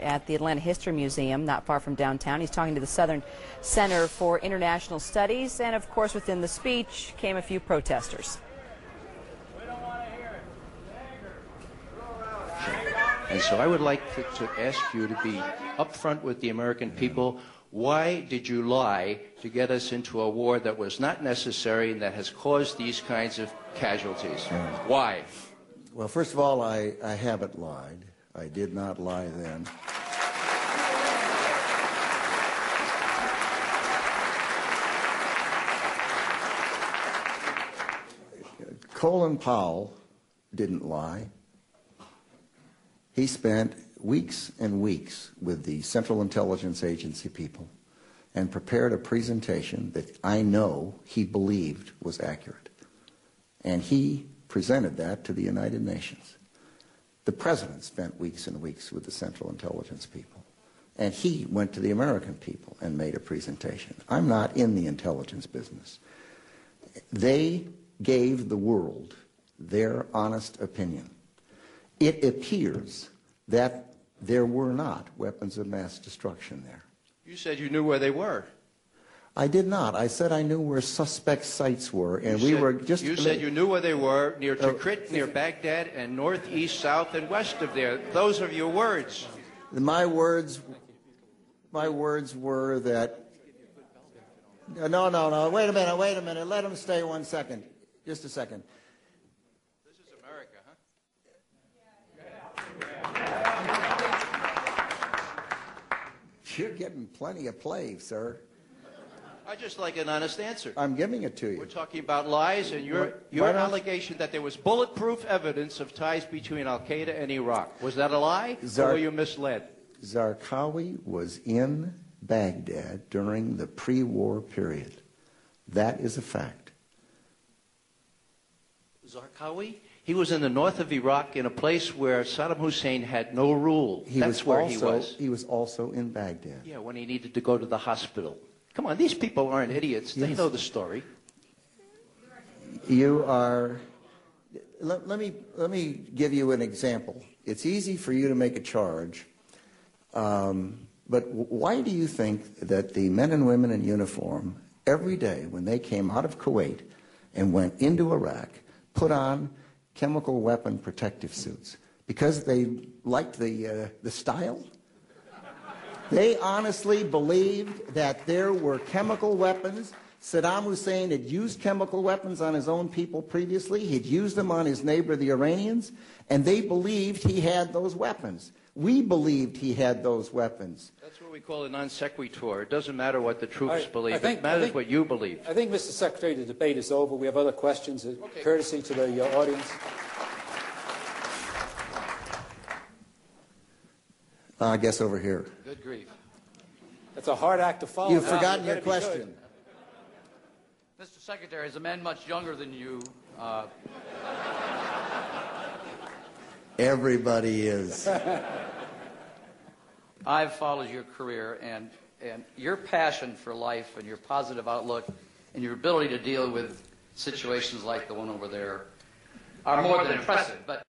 at the Atlanta History Museum, not far from downtown. He's talking to the Southern Center for International Studies, and of course within the speech came a few protesters. And so I would like to ask you to be upfront with the American people. Why did you lie to get us into a war that was not necessary and that has caused these kinds of casualties? Why? Well, first of all, I haven't lied. I did not lie then. Colin Powell didn't lie. He spent weeks and weeks with the Central Intelligence Agency people and prepared a presentation that I know he believed was accurate. And he presented that to the United Nations. The president spent weeks and weeks with the Central Intelligence people. And he went to the American people and made a presentation. I'm not in the intelligence business. They gave the world their honest opinion. It appears that there were not weapons of mass destruction there. You said you knew where they were. I did not. I said I knew where suspect sites were, and we were just... You said you knew where they were, near Tikrit, near Baghdad, and northeast, south, and west of there. Those are your words. My words were that... No. Wait a minute. Let him stay 1 second. Just a second. This is America, huh? You're getting plenty of play, sir. I just like an honest answer. I'm giving it to you. We're talking about lies, and your allegation that there was bulletproof evidence of ties between Al-Qaeda and Iraq. Was that a lie, or were you misled? Zarqawi was in Baghdad during the pre-war period. That is a fact. Zarqawi? He was in the north of Iraq in a place where Saddam Hussein had no rule. That's where he was. He was also in Baghdad. Yeah, when he needed to go to the hospital. Come on, these people aren't idiots. They know the story. You are... Let me give you an example. It's easy for you to make a charge, but why do you think that the men and women in uniform, every day when they came out of Kuwait and went into Iraq, put on chemical weapon protective suits? Because they liked the style? They honestly believed that there were chemical weapons. Saddam Hussein had used chemical weapons on his own people previously. He'd used them on his neighbor, the Iranians, and they believed he had those weapons. We believed he had those weapons. That's what we call a non sequitur. It doesn't matter what the troops believe. It matters what you believe. I think, Mr. Secretary, the debate is over. We have other questions. Okay. Courtesy to the audience. I guess over here. Good grief. It's a hard act to follow. You've forgotten your question. Mr. Secretary, as a man much younger than you, everybody is. I've followed your career, and your passion for life and your positive outlook and your ability to deal with situations like the one over there are more than impressive. But